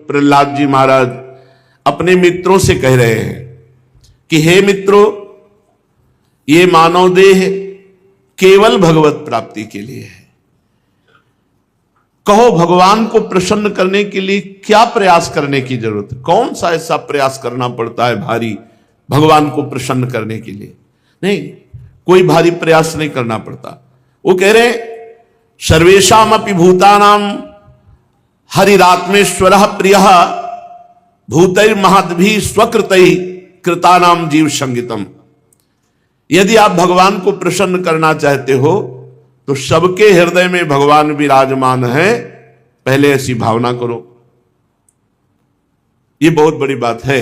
प्रहलाद जी महाराज अपने मित्रों से कह रहे हैं कि हे मित्रों, ये मानव देह केवल भगवत प्राप्ति के लिए है। कहो भगवान को प्रसन्न करने के लिए क्या प्रयास करने की जरूरत है? कौन सा ऐसा प्रयास करना पड़ता है भारी भगवान को प्रसन्न करने के लिए? नहीं, कोई भारी प्रयास नहीं करना पड़ता। वो कह रहे सर्वेषाम अपि भूतानाम हरिरात्मेश्वर प्रिय भूतैर्महद्भिः स्वकृतैः कृतानाम जीव संगीतम। यदि आप भगवान को प्रसन्न करना चाहते हो तो सबके हृदय में भगवान विराजमान है, पहले ऐसी भावना करो। यह बहुत बड़ी बात है।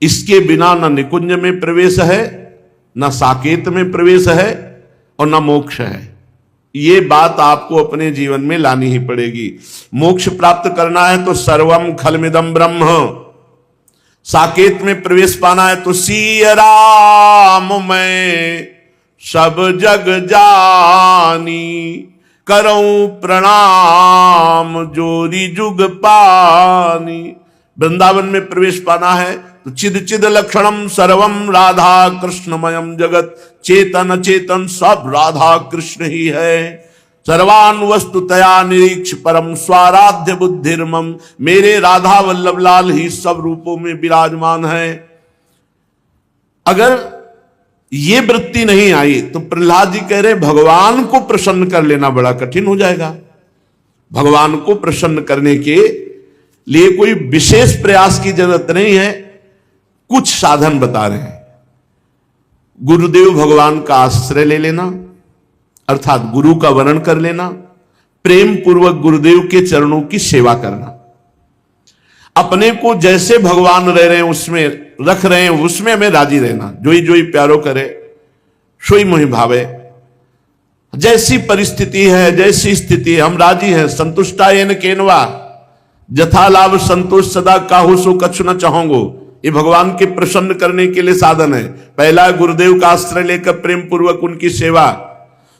इसके बिना न निकुंज में प्रवेश है, न साकेत में प्रवेश है और न मोक्ष है। ये बात आपको अपने जीवन में लानी ही पड़ेगी। मोक्ष प्राप्त करना है तो सर्वम खलमिदम ब्रह्म, साकेत में प्रवेश पाना है तो सिय राम मैं सब जग जानी, करऊं प्रणाम जोरी जुग पानी। वृंदावन में प्रवेश पाना है तो चिद चिद लक्षणम सर्वम राधा कृष्णमयम जगत, चेतन चेतन सब राधा कृष्ण ही है। सर्वान वस्तुतया निरीक्ष परम स्वाराध्य बुद्धिर्मम, मेरे राधा वल्लभ लाल ही सब रूपों में विराजमान है। अगर ये वृत्ति नहीं आई तो प्रहलाद जी कह रहे भगवान को प्रसन्न कर लेना बड़ा कठिन हो जाएगा। भगवान को प्रसन्न करने के लिए कोई विशेष प्रयास की जरूरत नहीं है। कुछ साधन बता रहे हैं। गुरुदेव भगवान का आश्रय ले लेना, अर्थात गुरु का वर्णन कर लेना, प्रेम पूर्वक गुरुदेव के चरणों की सेवा करना, अपने को जैसे भगवान रह रहे हैं उसमें रख रहे हैं उसमें हमें राजी रहना। जोई जोई प्यारो करे सोई मोहि भावे। जैसी परिस्थिति है, जैसी स्थिति है, हम राजी हैं। संतुष्टायेन केनवा जथा लाभ संतोष सदा काहू सो कछु न चाहोगो। ये भगवान के प्रसन्न करने के लिए साधन है। पहला गुरुदेव का आश्रय लेकर प्रेम पूर्वक उनकी सेवा।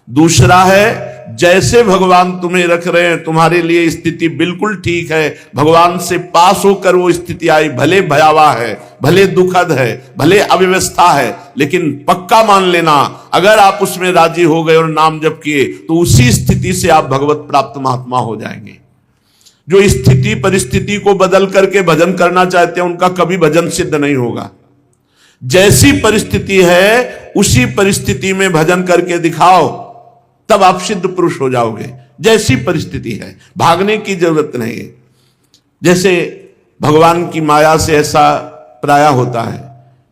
दूसरा है जैसे भगवान तुम्हें रख रहे हैं तुम्हारे लिए स्थिति बिल्कुल ठीक है, भगवान से पास होकर वो स्थिति आई, भले भयावह है, भले दुखद है, भले अव्यवस्था है, लेकिन पक्का मान लेना अगर आप उसमें राजी हो गए और नाम जप किए तो उसी स्थिति से आप भगवत प्राप्त महात्मा हो जाएंगे। जो स्थिति परिस्थिति को बदल करके भजन करना चाहते हैं उनका कभी भजन सिद्ध नहीं होगा। जैसी परिस्थिति है उसी परिस्थिति में भजन करके दिखाओ, तब आप सिद्ध पुरुष हो जाओगे। जैसी परिस्थिति है, भागने की जरूरत नहीं है। जैसे भगवान की माया से ऐसा प्रायः होता है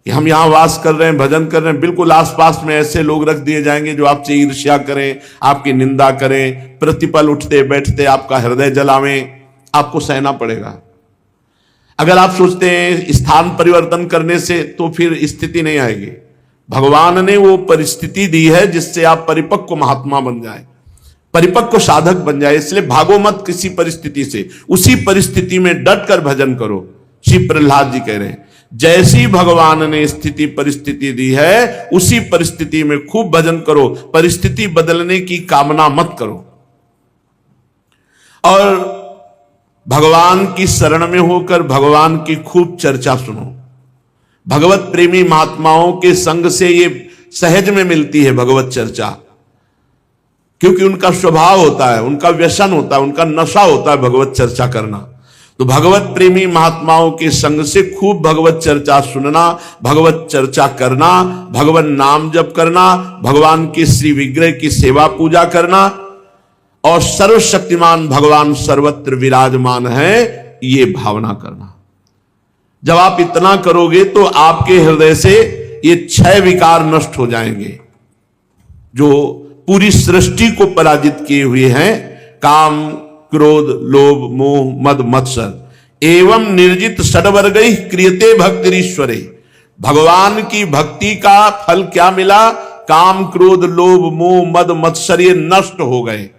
कि हम यहां वास कर रहे हैं, भजन कर रहे हैं, बिल्कुल आसपास में ऐसे लोग रख दिए जाएंगे जो आपसे ईर्ष्या करें, आपकी निंदा करें, प्रतिपल उठते बैठते आपका हृदय जलावें। आपको सहना पड़ेगा। अगर आप सोचते हैं स्थान परिवर्तन करने से तो फिर स्थिति नहीं आएगी। भगवान ने वो परिस्थिति दी है जिससे आप परिपक्व महात्मा बन जाए, परिपक्व साधक बन जाए। इसलिए भागो मत किसी परिस्थिति से, उसी परिस्थिति में डट कर भजन करो। श्री प्रहलाद जी कह रहे हैं जैसी भगवान ने स्थिति परिस्थिति दी है उसी परिस्थिति में खूब भजन करो, परिस्थिति बदलने की कामना मत करो। और भगवान की शरण में होकर भगवान की खूब चर्चा सुनो। भगवत प्रेमी महात्माओं के संग से ये सहज में मिलती है भगवत चर्चा, क्योंकि उनका स्वभाव होता है, उनका व्यसन होता है, उनका नशा होता है भगवत चर्चा करना। तो भगवत प्रेमी महात्माओं के संग से खूब भगवत चर्चा सुनना, भगवत चर्चा करना, भगवान नाम जप करना, भगवान के श्री विग्रह की सेवा पूजा करना और सर्वशक्तिमान भगवान सर्वत्र विराजमान है ये भावना करना। जब आप इतना करोगे तो आपके हृदय से ये 6 विकार नष्ट हो जाएंगे जो पूरी सृष्टि को पराजित किए हुए हैं। काम क्रोध लोभ मोह मद मत्सर एवं निर्जित षड्वर्गैः क्रियते भक्तिरीश्वरे। भगवान की भक्ति का फल क्या मिला? काम क्रोध लोभ मोह मद मत्सर ये नष्ट हो गए।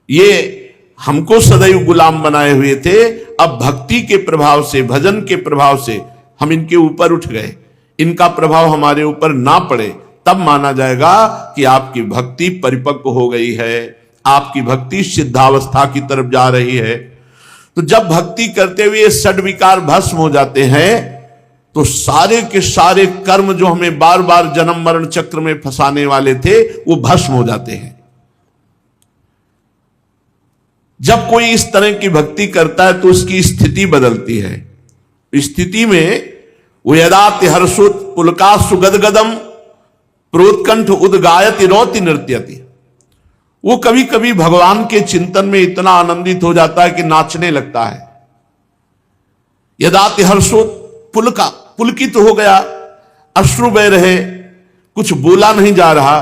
ये हमको सदैव गुलाम बनाए हुए थे, अब भक्ति के प्रभाव से, भजन के प्रभाव से हम इनके ऊपर उठ गए। इनका प्रभाव हमारे ऊपर ना पड़े तब माना जाएगा कि आपकी भक्ति परिपक्व हो गई है, आपकी भक्ति सिद्धावस्था की तरफ जा रही है। तो जब भक्ति करते हुए षड विकार भस्म हो जाते हैं तो सारे के सारे कर्म जो हमें बार बार जन्म मरण चक्र में फंसाने वाले थे वो भस्म हो जाते हैं। जब कोई इस तरह की भक्ति करता है तो उसकी स्थिति बदलती है। स्थिति में वो यदाति हर्षोत पुलकासु गदगदम प्रोत्कंठ उद्गायति रौति नृत्यति, वो कभी कभी भगवान के चिंतन में इतना आनंदित हो जाता है कि नाचने लगता है। यदाति हर्षोत पुलकित हो गया, अश्रु बह रहे, कुछ बोला नहीं जा रहा।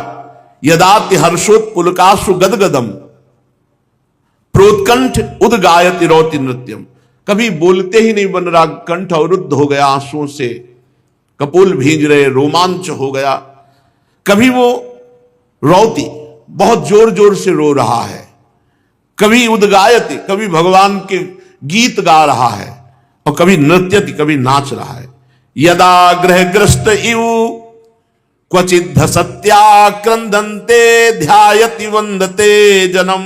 यदाति हर्षोत पुलकासु गदगदम प्रोत्कंठ उद्गायति रौति नृत्यम, कभी बोलते ही नहीं बन रहा, कंठ अवरुद्ध हो गया आंसुओं से, कपोल भींज रहे, रोमांच हो गया। कभी वो रौती बहुत जोर जोर से रो रहा है, कभी उद्गायति, कभी भगवान के गीत गा रहा है, और कभी नृत्यति, कभी नाच रहा है। यदा ग्रहग्रस्त इव क्वचिद सत्याक्रंदन्ते ध्यायति वंदते जनम,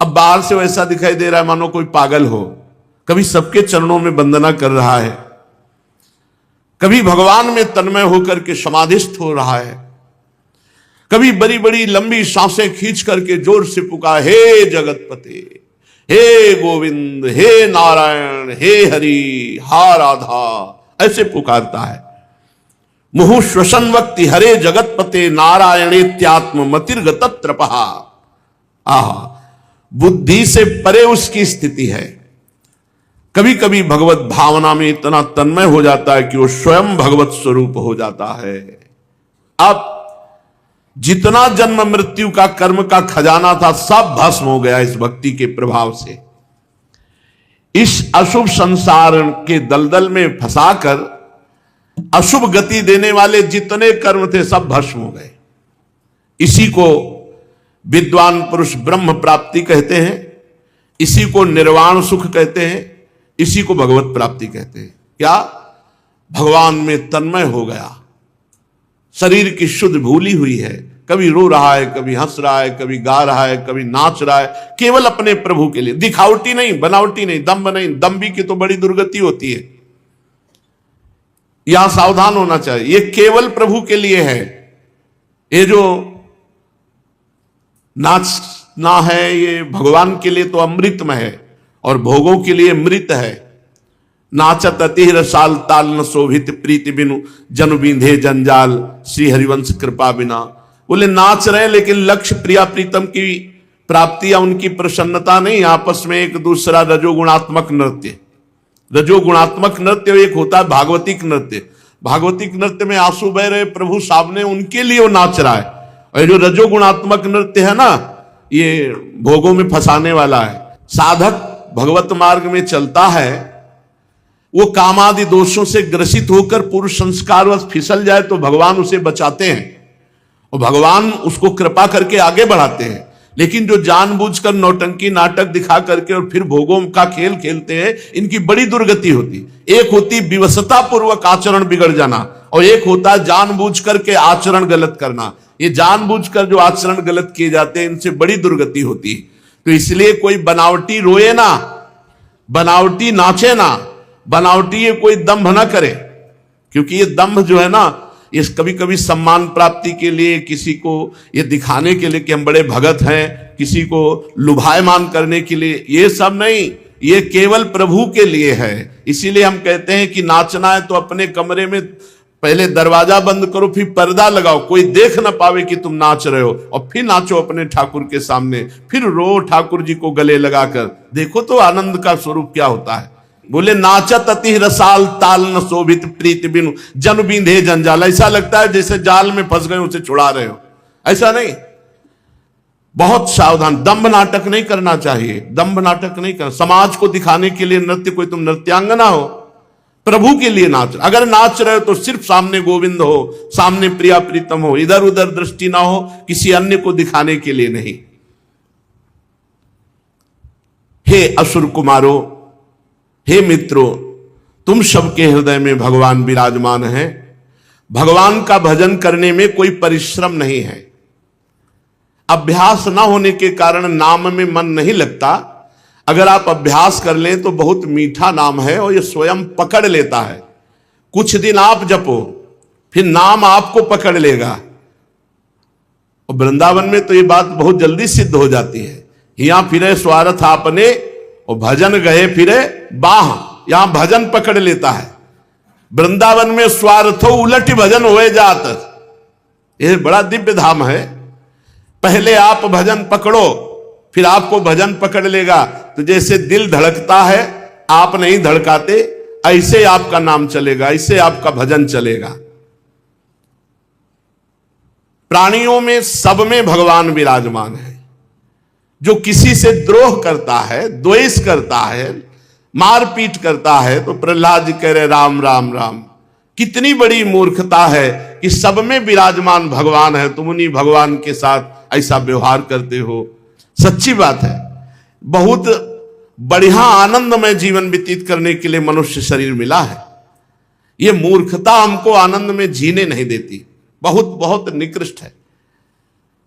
अब बाहर से वैसा दिखाई दे रहा है मानो कोई पागल हो, कभी सबके चरणों में वंदना कर रहा है, कभी भगवान में तन्मय होकर के समाधिस्थ हो रहा है, कभी बड़ी बड़ी लंबी सांसें खींच करके जोर से पुकार, हे जगतपते, हे गोविंद, हे नारायण, हे हरि, हा राधा, ऐसे पुकारता है। मुहु श्वसन वक्ति हरे जगतपते नारायणेत्यात्म मतिर्गत त्रपहा। आहा, बुद्धि से परे उसकी स्थिति है। कभी कभी भगवत भावना में इतना तन्मय हो जाता है कि वो स्वयं भगवत स्वरूप हो जाता है। अब जितना जन्म मृत्यु का कर्म का खजाना था सब भस्म हो गया इस भक्ति के प्रभाव से। इस अशुभ संसार के दलदल में फंसाकर अशुभ गति देने वाले जितने कर्म थे सब भस्म हो गए। इसी को विद्वान पुरुष ब्रह्म प्राप्ति कहते हैं, इसी को निर्वाण सुख कहते हैं, इसी को भगवत प्राप्ति कहते हैं। क्या? भगवान में तन्मय हो गया, शरीर की शुद्ध भूली हुई है, कभी रो रहा है, कभी हंस रहा है, कभी गा रहा है, कभी नाच रहा है, केवल अपने प्रभु के लिए, दिखावटी नहीं, बनावटी नहीं, दम्भ नहीं। दम्भी की तो बड़ी दुर्गति होती है, यहां सावधान होना चाहिए। ये केवल प्रभु के लिए है। ये जो नाचना है ये भगवान के लिए तो अमृतमय है और भोगों के लिए मृत है। नाचत अति रसाल ताल न शोभित प्रीति बिनु जनु बींधे जंजाल श्री हरिवंश कृपा बिना। बोले नाच रहे लेकिन लक्ष्य प्रिया प्रीतम की प्राप्ति या उनकी प्रसन्नता नहीं, आपस में एक दूसरा रजोगुणात्मक नृत्य। रजोगुणात्मक नृत्य एक होता है भागवतिक नृत्य। भागवतिक नृत्य में आंसू बह रहे, प्रभु सामने, उनके लिए वो नाच रहा है। और जो रजोगुणात्मक नृत्य है ना, ये भोगों में फंसाने वाला है। साधक भगवत मार्ग में चलता है, वो कामादि दोषों से ग्रसित होकर पूर्व संस्कारवश फिसल जाए तो भगवान उसे बचाते हैं और भगवान उसको कृपा करके आगे बढ़ाते हैं। लेकिन जो जानबूझकर नौटंकी नाटक दिखा करके और फिर भोगों का खेल खेलते हैं, इनकी बड़ी दुर्गति होती। एक होती विवशता पूर्वक आचरण बिगड़ जाना और एक होता जानबूझ करके आचरण गलत करना। ये जानबूझकर जो आचरण गलत किए जाते हैं इनसे बड़ी दुर्गति होती। तो इसलिए कोई बनावटी रोए ना, बनावटी नाचे ना, बनावटी ये कोई दंभ ना करे, क्योंकि ये दंभ जो है ना, ये कभी कभी सम्मान प्राप्ति के लिए, किसी को ये दिखाने के लिए कि हम बड़े भगत हैं, किसी को लुभायमान करने के लिए, ये सब नहीं, ये केवल प्रभु के लिए है। इसीलिए हम कहते हैं कि नाचना है तो अपने कमरे में पहले दरवाजा बंद करो, फिर पर्दा लगाओ, कोई देख ना पावे कि तुम नाच रहे हो, और फिर नाचो अपने ठाकुर के सामने, फिर रो ठाकुर जी को गले लगाकर। देखो तो आनंद का स्वरूप क्या होता है। बोले नाचत अति रसाल ताल न शोभित प्रीति बिनु जन बींधे जंजाल। ऐसा लगता है जैसे जाल में फंस गए उसे छुड़ा रहे हो, ऐसा नहीं। बहुत सावधान, दंभ नाटक नहीं करना चाहिए, दंभ नाटक नहीं करना। समाज को दिखाने के लिए नृत्य, कोई तुम नृत्यांगना हो, प्रभु के लिए नाच। अगर नाच रहे हो तो सिर्फ सामने गोविंद हो, सामने प्रिया प्रीतम हो, इधर उधर दृष्टि ना हो, किसी अन्य को दिखाने के लिए नहीं। हे असुर कुमारो, हे मित्रों, तुम सबके हृदय में भगवान विराजमान है। भगवान का भजन करने में कोई परिश्रम नहीं है। अभ्यास ना होने के कारण नाम में मन नहीं लगता। अगर आप अभ्यास कर लें तो बहुत मीठा नाम है और ये स्वयं पकड़ लेता है। कुछ दिन आप जपो, फिर नाम आपको पकड़ लेगा। और वृंदावन में तो ये बात बहुत जल्दी सिद्ध हो जाती है। यहां फिरे स्वार्थ आपने और भजन गए फिरे बाह, यहां भजन पकड़ लेता है। वृंदावन में स्वार्थो उलट भजन हुए जात। यह बड़ा दिव्य धाम है। पहले आप भजन पकड़ो, फिर आपको भजन पकड़ लेगा। तो जैसे दिल धड़कता है, आप नहीं धड़काते, ऐसे आपका नाम चलेगा, ऐसे आपका भजन चलेगा। प्राणियों में सब में भगवान विराजमान है। जो किसी से द्रोह करता है, द्वेष करता है, मारपीट करता है, तो प्रहलाद जी कह रहे राम राम राम। कितनी बड़ी मूर्खता है कि सब में विराजमान भगवान है, तुम उन्हीं भगवान के साथ ऐसा व्यवहार करते हो। सच्ची बात है। बहुत बढ़िया आनंदमय जीवन व्यतीत करने के लिए मनुष्य शरीर मिला है। यह मूर्खता हमको आनंद में जीने नहीं देती। बहुत बहुत निकृष्ट है।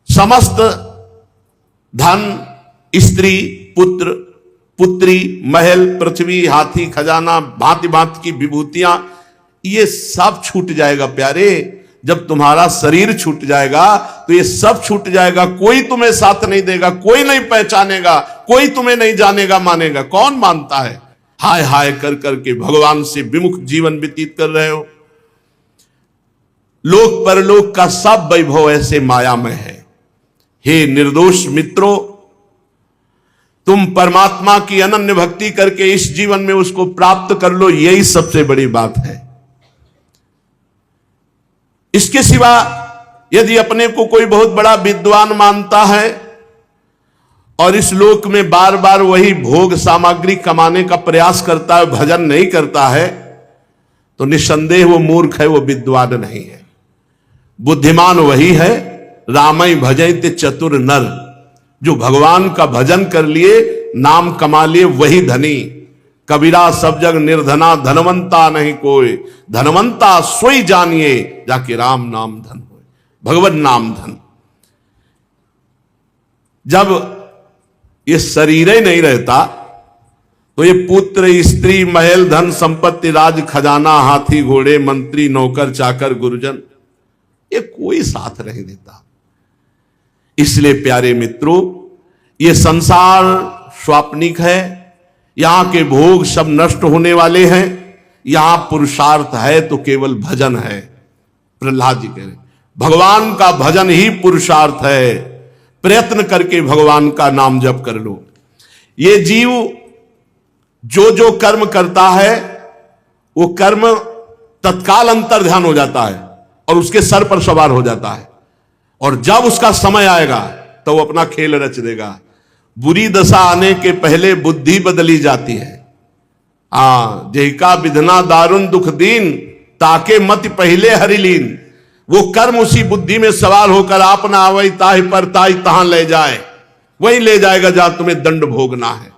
समस्त धन, स्त्री, पुत्र, पुत्री, महल, पृथ्वी, हाथी, खजाना, भांति भांति की विभूतियां, ये सब छूट जाएगा प्यारे। जब तुम्हारा शरीर छूट जाएगा तो ये सब छूट जाएगा। कोई तुम्हें साथ नहीं देगा, कोई नहीं पहचानेगा, कोई तुम्हें नहीं जानेगा मानेगा। कौन मानता है? हाय हाय कर करके भगवान से विमुख जीवन व्यतीत कर रहे हो। लोक परलोक का सब वैभव ऐसे मायामय है। हे निर्दोष मित्रों, तुम परमात्मा की अनन्य भक्ति करके इस जीवन में उसको प्राप्त कर लो, यही सबसे बड़ी बात है। इसके सिवा यदि अपने को कोई बहुत बड़ा विद्वान मानता है और इस लोक में बार बार वही भोग सामग्री कमाने का प्रयास करता है, भजन नहीं करता है, तो निस्संदेह वो मूर्ख है, वो विद्वान नहीं है। बुद्धिमान वही है, रामई भजैते चतुर नर, जो भगवान का भजन कर लिए, नाम कमा लिए, वही धनी। कबीरा सब जग निर्धना, धनवंता नहीं कोई, धनवंता सोई जानिए, जाके राम नाम धन होए, भगवत नाम धन। जब ये शरीर ही नहीं रहता तो ये पुत्र, स्त्री, महल, धन, संपत्ति, राज, खजाना, हाथी, घोड़े, मंत्री, नौकर, चाकर, गुरुजन, ये कोई साथ नहीं देता। इसलिए प्यारे मित्रों, ये संसार स्वाप्निक है। यहां के भोग सब नष्ट होने वाले हैं। यहां पुरुषार्थ है तो केवल भजन है। प्रहलाद जी कह रहे भगवान का भजन ही पुरुषार्थ है। प्रयत्न करके भगवान का नाम जप कर लो। ये जीव जो जो कर्म करता है वो कर्म तत्काल अंतर ध्यान हो जाता है और उसके सर पर सवार हो जाता है। और जब उसका समय आएगा तो वो अपना खेल रच देगा। बुरी दशा आने के पहले बुद्धि बदली जाती है। जहिका विधना दारुण दुख दीन, ताके मत पहले हरिलीन। वो कर्म उसी बुद्धि में सवार होकर आप ना आवई ताहि पर ताहि तहां ले जाए, वही ले जाएगा जहां तुम्हें दंड भोगना है।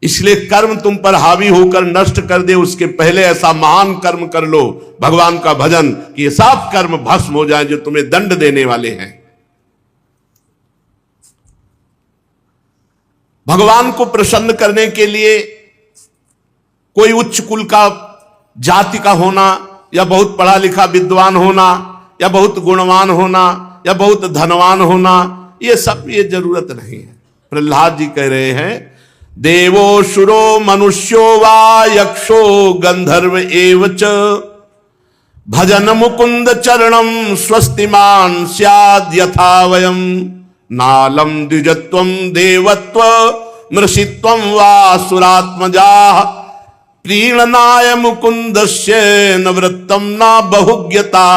इसलिए कर्म तुम पर हावी होकर नष्ट कर दे, उसके पहले ऐसा महान कर्म कर लो, भगवान का भजन, कि ये सब कर्म भस्म हो जाए जो तुम्हें दंड देने वाले हैं। भगवान को प्रसन्न करने के लिए कोई उच्च कुल का जाति का होना, या बहुत पढ़ा लिखा विद्वान होना, या बहुत गुणवान होना, या बहुत धनवान होना, ये सब ये जरूरत नहीं है। प्रहलाद जी कह रहे हैं देवो शुरो मनुष्यो वा यक्षो गंधर्व एवच भजन मुकुंद चरणम स्वस्तिमान स्याद यथा वयम नालम द्विजत्वम देवत्व मृषित्वम वा सुरात्मजा प्रीणनाय मुकुंदस्य न वृत्तम न बहुज्ञता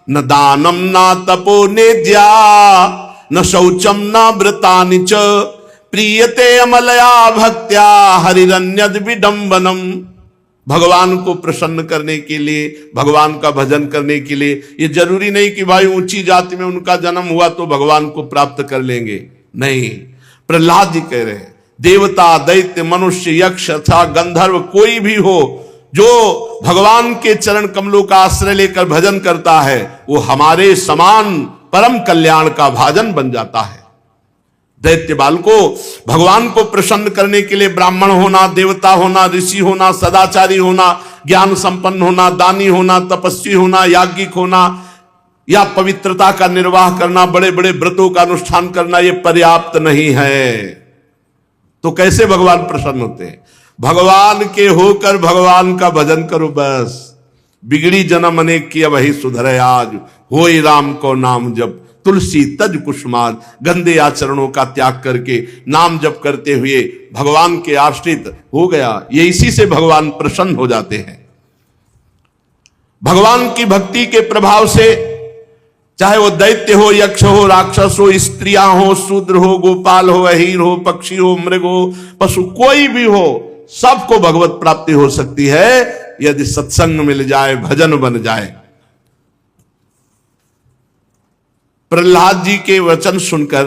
न दानम न तपो नेद्या न शौचम न व्रतानि च प्रीयते अमलया भक्त्या हरिरन्यद विडंबनम। भगवान को प्रसन्न करने के लिए, भगवान का भजन करने के लिए ये जरूरी नहीं कि भाई ऊंची जाति में उनका जन्म हुआ तो भगवान को प्राप्त कर लेंगे। नहीं, प्रहलाद जी कह रहे हैं देवता, दैत्य, मनुष्य, यक्ष अथवा गंधर्व कोई भी हो जो भगवान के चरण कमलों का आश्रय लेकर भजन करता है, वो हमारे समान परम कल्याण का भाजन बन जाता है। दैत्य बाल को भगवान को प्रसन्न करने के लिए ब्राह्मण होना, देवता होना, ऋषि होना, सदाचारी होना, ज्ञान संपन्न होना, दानी होना, तपस्वी होना, याज्ञिक होना या पवित्रता का निर्वाह करना, बड़े बड़े व्रतों का अनुष्ठान करना, यह पर्याप्त नहीं है। तो कैसे भगवान प्रसन्न होते हैं? भगवान के होकर भगवान का भजन करो बस। बिगड़ी जन्म अनेक किया वही सुधरे आज, होई राम को नाम जप तुलसी तज कुसुमाज। गंदे आचरणों का त्याग करके नाम जप करते हुए भगवान के आश्रित हो गया, ये इसी से भगवान प्रसन्न हो जाते हैं। भगवान की भक्ति के प्रभाव से चाहे वो दैत्य हो, यक्ष हो, राक्षस हो, स्त्रियां हो, शूद्र हो, गोपाल हो, अहीर हो, पक्षी हो, मृग हो, पशु, कोई भी हो, सबको भगवत प्राप्ति हो सकती है यदि सत्संग मिल जाए, भजन बन जाए। प्रहलाद जी के वचन सुनकर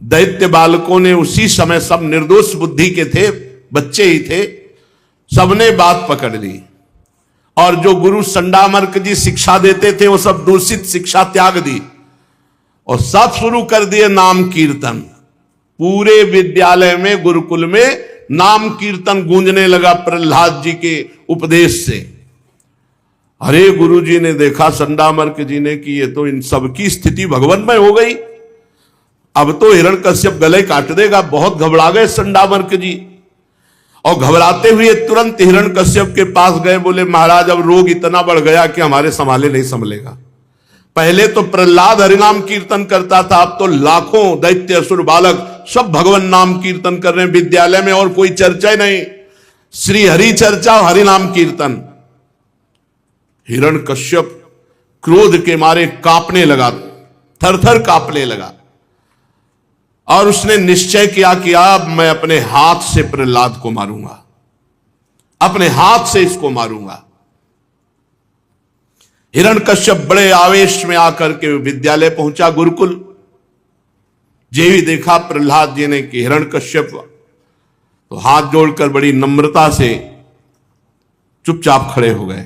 दैत्य बालकों ने उसी समय, सब निर्दोष बुद्धि के थे, बच्चे ही थे, सबने बात पकड़ ली और जो गुरु संडामर्क जी शिक्षा देते थे वो सब दूषित शिक्षा त्याग दी और सब शुरू कर दिए नाम कीर्तन। पूरे विद्यालय में, गुरुकुल में नाम कीर्तन गूंजने लगा प्रहलाद जी के उपदेश से। अरे गुरु जी ने देखा, संडामर्क जी ने, कि ये तो इन सब की स्थिति भगवन्मय हो गई, अब तो हिरण्यकश्यप गले काट देगा। बहुत घबरा गए संडामर्क जी और घबराते हुए तुरंत हिरण्यकश्यप के पास गए। बोले महाराज अब रोग इतना बढ़ गया कि हमारे संभाले नहीं संभलेगा। पहले तो प्रहलाद हरिनाम कीर्तन करता था, अब तो लाखों दैत्य असुर बालक सब भगवान नाम कीर्तन कर रहे हैं विद्यालय में, और कोई चर्चा ही नहीं, श्री हरि चर्चा, हरिनाम कीर्तन। हिरण्यकश्यप क्रोध के मारे कांपने लगा, थरथर कांपने लगा और उसने निश्चय किया कि अब मैं अपने हाथ से प्रहलाद को मारूंगा, अपने हाथ से इसको मारूंगा। हिरण्यकश्यप बड़े आवेश में आकर के विद्यालय पहुंचा, गुरुकुल। जे भी देखा प्रहलाद जी ने कि हिरण्यकश्यप, तो हाथ जोड़कर बड़ी नम्रता से चुपचाप खड़े हो गए।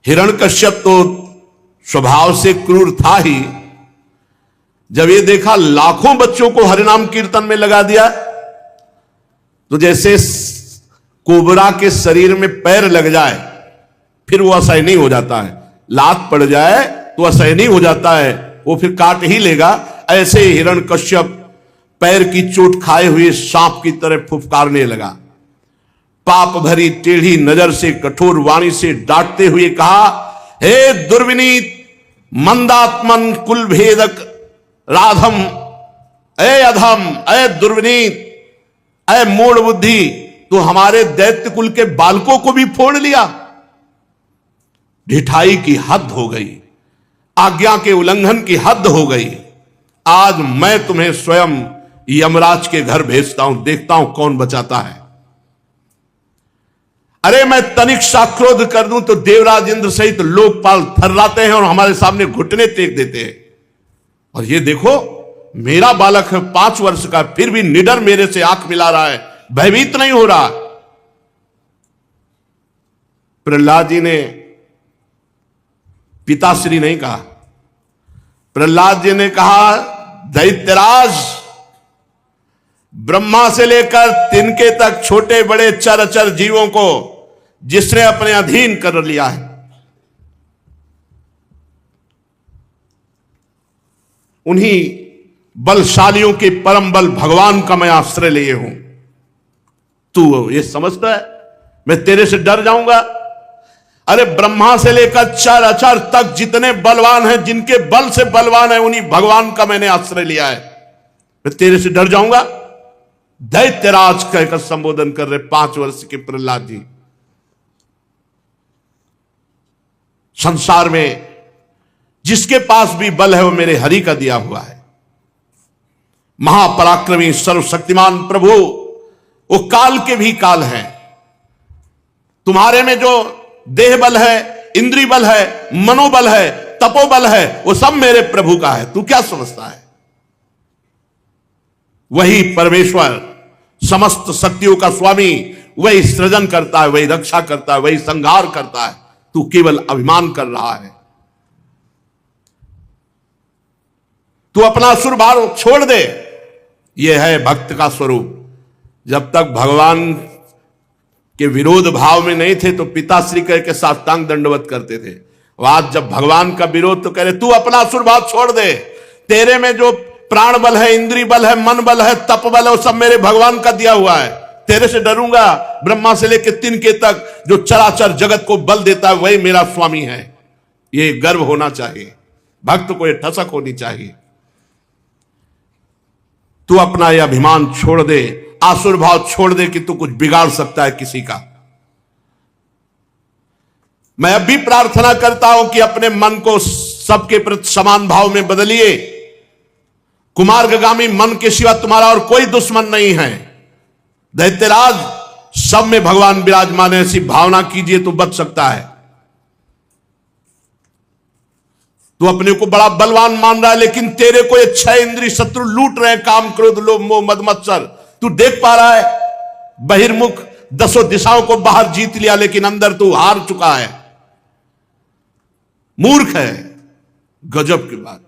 हिरण्यकश्यप तो स्वभाव से क्रूर था ही, जब ये देखा लाखों बच्चों को हरिनाम कीर्तन में लगा दिया, तो जैसे कोबरा के शरीर में पैर लग जाए फिर वो असहनीय नहीं हो जाता है, लात पड़ जाए तो असहनीय नहीं हो जाता है, वो फिर काट ही लेगा। ऐसे हिरण्यकश्यप पैर की चोट खाए हुए सांप की तरह फुफकारने लगा। पाप भरी टेढ़ी नजर से, कठोर वाणी से डांटते हुए कहा, हे दुर्विनीत मंदात्मन कुल भेदक राधम, ए अधम, ए दुर्विनीत, ए मूढ़ बुद्धि, तो हमारे दैत्य कुल के बालकों को भी फोड़ लिया। ढिठाई की हद हो गई, आज्ञा के उल्लंघन की हद हो गई। आज मैं तुम्हें स्वयं यमराज के घर भेजता हूं, देखता हूं कौन बचाता है। अरे मैं तनिक सा क्रोध कर दूं तो देवराज इंद्र सहित लोकपाल थर्राते हैं और हमारे सामने घुटने टेक देते हैं। और ये देखो मेरा बालक है 5 वर्ष का, फिर भी निडर मेरे से आंख मिला रहा है, भयभीत नहीं हो रहा। प्रहलाद जी ने पिताश्री नहीं कहा, प्रहलाद जी ने कहा, दैत्यराज, ब्रह्मा से लेकर तिनके तक छोटे बड़े चर जीवों को जिसने अपने अधीन कर लिया है, उन्हीं बलशालियों के परम बल भगवान का मैं आश्रय लिए हूं। तू ये समझता है मैं तेरे से डर जाऊंगा? अरे ब्रह्मा से लेकर चर तक जितने बलवान हैं, जिनके बल से बलवान है, उन्हीं भगवान का मैंने आश्रय लिया है, मैं तेरे से डर जाऊंगा? दैत्यराज कहकर संबोधन कर रहे 5 वर्ष के प्रहलाद जी। संसार में जिसके पास भी बल है वो मेरे हरि का दिया हुआ है। महापराक्रमी सर्वशक्तिमान प्रभु, वो काल के भी काल है। तुम्हारे में जो देह बल है, इंद्रिय बल है, मनोबल है, तपोबल है, वो सब मेरे प्रभु का है। तू क्या समझता है? वही परमेश्वर, समस्त शक्तियों का स्वामी, वही सृजन करता है, वही रक्षा करता है, वही संहार करता है। तू केवल अभिमान कर रहा है। तू अपना असुर भाव छोड़ दे। यह है भक्त का स्वरूप। जब तक भगवान के विरोध भाव में नहीं थे तो पिताश्री कह के साष्टांग दंडवत करते थे। आज जब भगवान का विरोध तो कह रहे तू अपना असुर भाव छोड़ दे। तेरे में जो प्राण बल है, इंद्री बल है, मन बल है, तप बल है, वो सब मेरे भगवान का दिया हुआ है। तेरे से डरूंगा? ब्रह्मा से लेकर तिनके तक जो चराचर जगत को बल देता है वही मेरा स्वामी है। ये गर्व होना चाहिए, भक्त को ये ठसक होनी चाहिए। तू अपना यह अभिमान छोड़ दे, आसुर भाव छोड़ दे कि तू कुछ बिगाड़ सकता है किसी का। मैं अब भी प्रार्थना करता हूं कि अपने मन को सबके प्रति समान भाव में बदलिए। कुमार्गामी मन के सिवा तुम्हारा और कोई दुश्मन नहीं है। दैत्यराज, सब में भगवान विराजमान है, ऐसी भावना कीजिए तो बच सकता है। तू अपने को बड़ा बलवान मान रहा है, लेकिन तेरे को ये 6 इंद्रिय शत्रु लूट रहे हैं, काम, क्रोध, लोभ, मोह, मद, मत्सर। तू देख पा रहा है? बहिर्मुख 10 दिशाओं को बाहर जीत लिया, लेकिन अंदर तू हार चुका है। मूर्ख है। गजब की बात।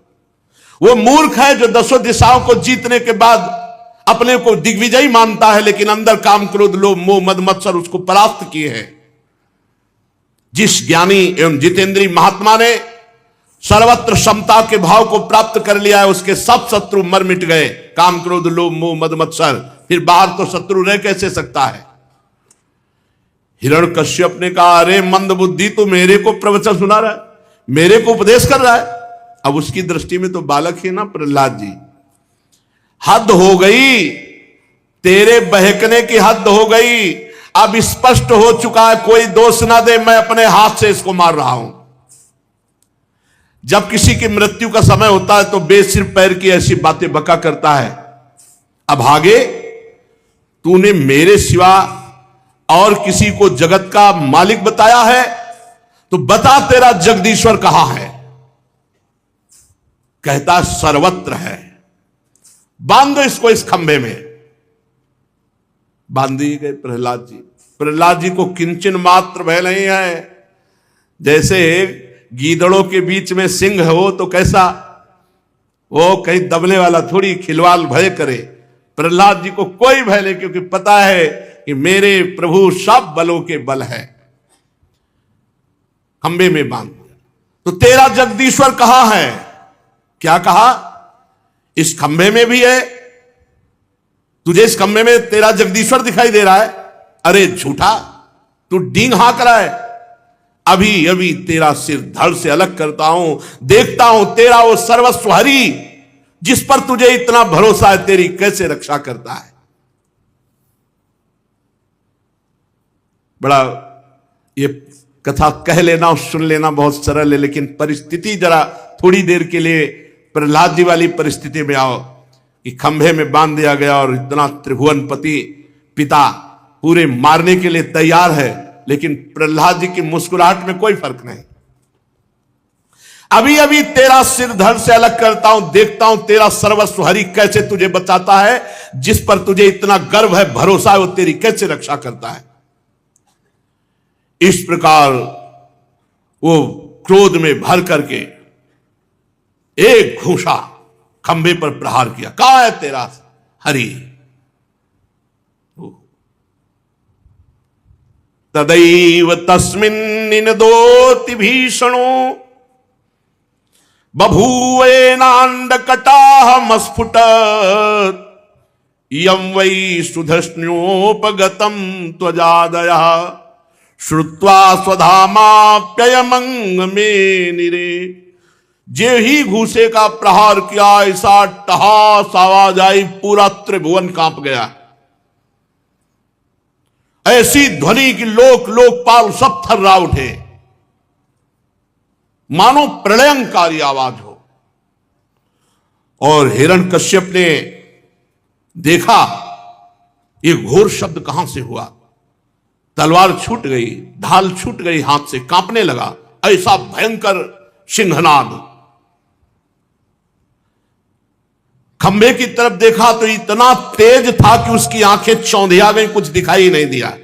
वो मूर्ख है जो 10 दिशाओं को जीतने के बाद अपने को दिग्विजयी मानता है, लेकिन अंदर काम, क्रोध, लोभ, मोह, मद, मत्सर उसको परास्त किए हैं। जिस ज्ञानी एवं जितेंद्रीय महात्मा ने सर्वत्र समता के भाव को प्राप्त कर लिया है, उसके सब शत्रु मर मिट गए। काम, क्रोध, लोभ, मोह, मद, मत्सर। फिर बाहर तो शत्रु रह कैसे सकता है? हिरण्यकश्यप ने कहा, अरे मंद बुद्धि, तू मेरे को प्रवचन सुना रहा है, मेरे को उपदेश कर रहा है। अब उसकी दृष्टि में तो बालक ही ना प्रहलाद जी। हद हो गई, तेरे बहकने की हद हो गई। अब स्पष्ट हो चुका है, कोई दोष ना दे, मैं अपने हाथ से इसको मार रहा हूं। जब किसी की मृत्यु का समय होता है तो बेसिर पैर की ऐसी बातें बका करता है। अब आगे तूने मेरे सिवा और किसी को जगत का मालिक बताया है तो बता, तेरा जगदीश्वर कहां है? कहता सर्वत्र है। बांध दो इसको इस खंभे में। बांध दिए गए प्रहलाद जी। प्रहलाद जी को किंचन मात्र भय नहीं है। जैसे गीदड़ों के बीच में सिंह हो तो कैसा, वो कहीं दबने वाला थोड़ी खिलवाल भय करे। प्रहलाद जी को कोई भय नहीं, क्योंकि पता है कि मेरे प्रभु सब बलों के बल है। खंबे में बांध दिया। तो तेरा जगदीश्वर कहां है? क्या कहा? इस खंबे में भी है। तुझे इस खंबे में तेरा जगदीश्वर दिखाई दे रहा है? अरे झूठा, तू डींग हाँक रहा है। अभी अभी तेरा सिर धड़ से अलग करता हूं, देखता हूं तेरा वो सर्वस्व हरि जिस पर तुझे इतना भरोसा है, तेरी कैसे रक्षा करता है। बड़ा ये कथा कह लेना और सुन लेना बहुत सरल है, लेकिन परिस्थिति जरा थोड़ी देर के लिए प्रहलाद जी वाली परिस्थिति में आओ कि खंभे में बांध दिया गया और इतना त्रिभुवनपति पिता पूरे मारने के लिए तैयार है, लेकिन प्रहलाद जी की मुस्कुराहट में कोई फर्क नहीं। अभी अभी तेरा सिर धड़ से अलग करता हूं, देखता हूं तेरा सर्वस्व हरि कैसे तुझे बचाता है, जिस पर तुझे इतना गर्व है, भरोसा है, वो तेरी कैसे रक्षा करता है। इस प्रकार वो क्रोध में भर करके एक घूंसा खंभे पर प्रहार किया। कहां है तेरा हरि? तदैव तस्मिन् निनदोति भीषणो बभूवेनांडकटाहमस्फुटत् यं वै सुधष्ण्योपगतं त्वजादयः श्रुत्वा स्वधामाप्ययमंगमेनिरे। जे ही घूसे का प्रहार किया, ऐसा टहास आवाज आई, पूरा त्रिभुवन कांप गया। ऐसी ध्वनि की लोक लोकपाल सब थर्रा उठे, मानो प्रलयंकारी आवाज हो। और हिरण्यकश्यप ने देखा ये घोर शब्द कहां से हुआ। तलवार छूट गई, ढाल छूट गई हाथ से, कांपने लगा। ऐसा भयंकर सिंहनाद। खंभे की तरफ देखा तो इतना तेज था कि उसकी आंखें चौंधिया गई, कुछ दिखाई नहीं दिया।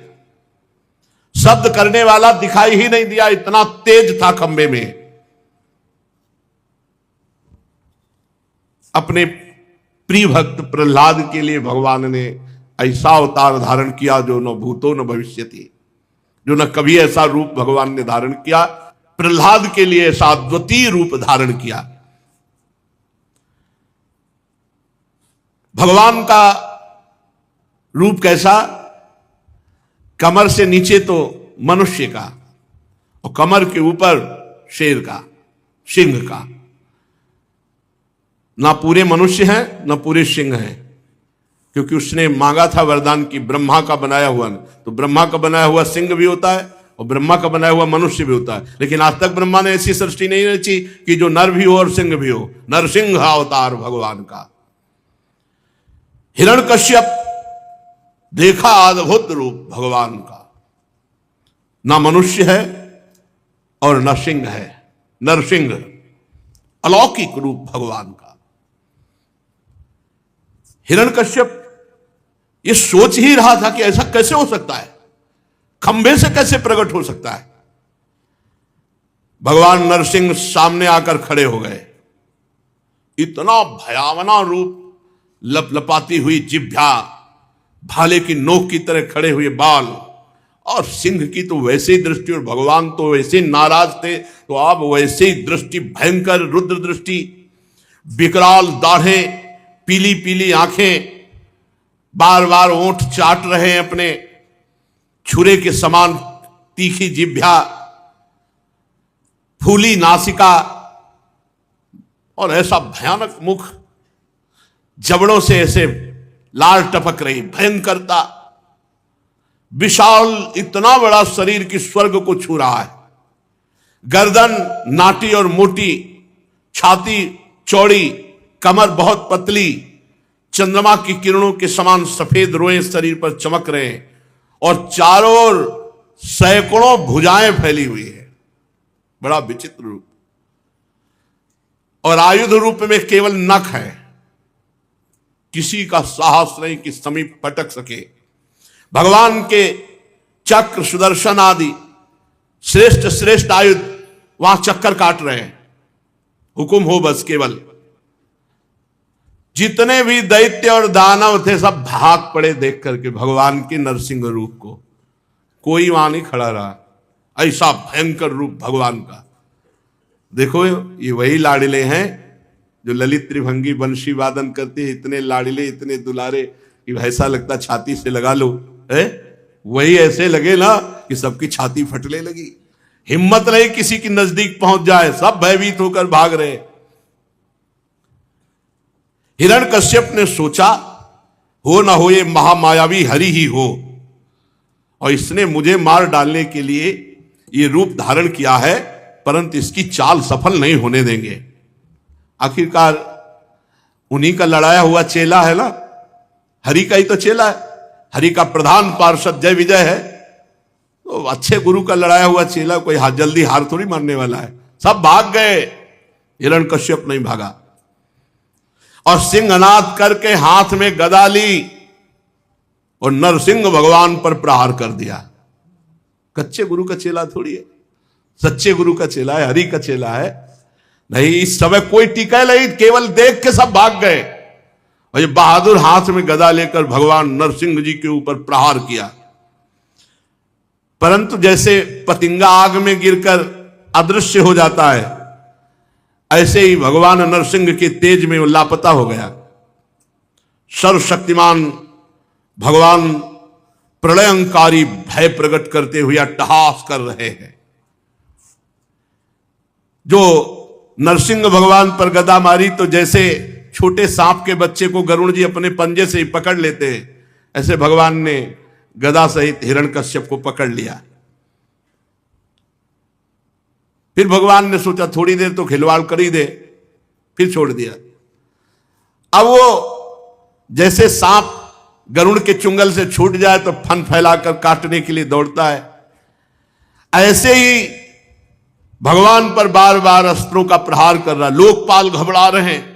शब्द करने वाला दिखाई ही नहीं दिया, इतना तेज था खंभे में। अपने प्रिय भक्त प्रहलाद के लिए भगवान ने ऐसा अवतार धारण किया जो न भूतो न भविष्यति, जो न कभी ऐसा रूप भगवान ने धारण किया। प्रहलाद के लिए ऐसा अद्वितीय रूप धारण किया। भगवान का रूप कैसा? कमर से नीचे तो मनुष्य का और कमर के ऊपर शेर का, सिंह का। ना पूरे मनुष्य हैं ना पूरे सिंह हैं, क्योंकि उसने मांगा था वरदान की ब्रह्मा का बनाया हुआ, तो ब्रह्मा का बनाया हुआ सिंह भी होता है और ब्रह्मा का बनाया हुआ मनुष्य भी होता है। लेकिन आज तक ब्रह्मा ने ऐसी सृष्टि नहीं रची कि जो नर भी हो और सिंह भी हो। नरसिंह अवतार भगवान का। हिरण्यकश्यप देखा अद्भुत रूप भगवान का, ना मनुष्य है और न सिंह है, नरसिंह, अलौकिक रूप भगवान का। हिरण्यकश्यप ये सोच ही रहा था कि ऐसा कैसे हो सकता है, खंभे से कैसे प्रकट हो सकता है। भगवान नरसिंह सामने आकर खड़े हो गए। इतना भयावना रूप, लपलपाती हुई जिह्वा, भाले की नोक की तरह खड़े हुए बाल, और सिंह की तो वैसे ही दृष्टि, और भगवान तो वैसे नाराज थे तो आप वैसे ही दृष्टि, भयंकर रुद्र दृष्टि, विकराल दाढ़ें, पीली पीली आंखें, बार बार ओंठ चाट रहे हैं अपने, छुरे के समान तीखी जिह्वा, फूली नासिका और ऐसा भयानक मुख, जबड़ों से ऐसे लाल टपक रही भयंकरता, विशाल इतना बड़ा शरीर की स्वर्ग को छू रहा है। गर्दन नाटी और मोटी, छाती चौड़ी, कमर बहुत पतली, चंद्रमा की किरणों के समान सफेद रोए शरीर पर चमक रहे हैं, और चारों ओर सैकड़ों भुजाएं फैली हुई है। बड़ा विचित्र रूप, और आयुध रूप में केवल नख है। किसी का साहस नहीं कि समीप पटक सके। भगवान के चक्र, सुदर्शन आदि श्रेष्ठ श्रेष्ठ आयुध वहां चक्कर काट रहे हैं। हुकुम हो बस केवल। जितने भी दैत्य और दानव थे सब भाग पड़े देख करके भगवान के नरसिंह रूप को। कोई वहां नहीं खड़ा रहा, ऐसा भयंकर रूप भगवान का। देखो ये वही लाडिले हैं जो ललित त्रिभंगी बंशी वादन करते हैं, इतने लाडिले, इतने दुलारे कि ऐसा लगता छाती से लगा लो है। वही ऐसे लगे ना कि सबकी छाती फटने लगी, हिम्मत नहीं किसी की नजदीक पहुंच जाए, सब भयभीत होकर भाग रहे। हिरण्यकश्यप ने सोचा हो ना हो ये महामायावी हरि ही हो, और इसने मुझे मार डालने के लिए ये रूप धारण किया है, परंतु इसकी चाल सफल नहीं होने देंगे। आखिरकार उन्हीं का लड़ाया हुआ चेला है ना, हरि का ही तो चेला है, हरि का प्रधान पार्षद जय विजय है, तो अच्छे गुरु का लड़ाया हुआ चेला कोई जल्दी हार थोड़ी मानने वाला है। सब भाग गए, हिरण्यकश्यप नहीं भागा, और सिंहनाद करके हाथ में गदा ली और नरसिंह भगवान पर प्रहार कर दिया। कच्चे गुरु का चेला थोड़ी है, सच्चे गुरु का चेला है, हरि का चेला है। नहीं, इस समय कोई टिका नहीं, केवल देख के सब भाग गए, और ये बहादुर हाथ में गदा लेकर भगवान नरसिंह जी के ऊपर प्रहार किया। परंतु जैसे पतिंगा आग में गिरकर अदृश्य हो जाता है, ऐसे ही भगवान नरसिंह के तेज में वो लापता हो गया। सर्वशक्तिमान भगवान प्रलयंकारी भय प्रकट करते हुए अट्टहास कर रहे हैं। जो नरसिंह भगवान पर गदा मारी तो जैसे छोटे सांप के बच्चे को गरुड़ जी अपने पंजे से ही पकड़ लेते हैं, ऐसे भगवान ने गदा सहित हिरण्यकश्यप को पकड़ लिया। फिर भगवान ने सोचा थोड़ी देर तो खिलवाड़ कर ही दे, फिर छोड़ दिया। अब वो जैसे सांप गरुड़ के चुंगल से छूट जाए तो फन फैलाकर काटने के लिए दौड़ता है, ऐसे ही भगवान पर बार बार अस्त्रों का प्रहार कर रहा। लोकपाल घबरा रहे हैं,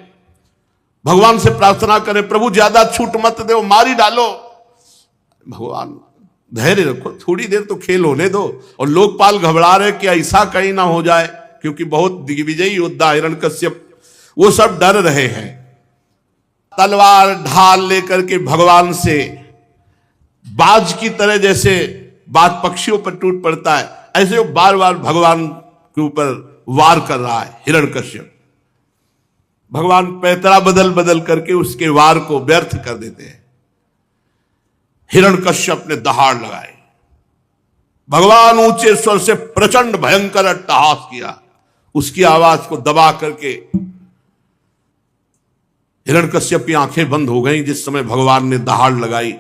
भगवान से प्रार्थना करें प्रभु ज्यादा छूट मत दो, मारी डालो। भगवान धैर्य रखो, थोड़ी देर तो खेल होने दो। और लोकपाल घबरा रहे कि ऐसा कहीं ना हो जाए, क्योंकि बहुत दिग्विजयी योद्धा हिरण्यकश्यप, वो सब डर रहे हैं। तलवार ढाल लेकर के भगवान से बाज की तरह, जैसे बाज पक्षियों पर टूट पड़ता है, ऐसे वो बार बार भगवान के ऊपर वार कर रहा है हिरण्यकश्यप। भगवान पैतरा बदल बदल करके उसके वार को व्यर्थ कर देते हैं। हिरण्यकश्यप ने दहाड़ लगाई, भगवान ऊंचे स्वर से प्रचंड भयंकर अट्टहास किया, उसकी आवाज को दबा करके हिरण्यकश्यप की आंखें बंद हो गईं। जिस समय भगवान ने दहाड़ लगाई,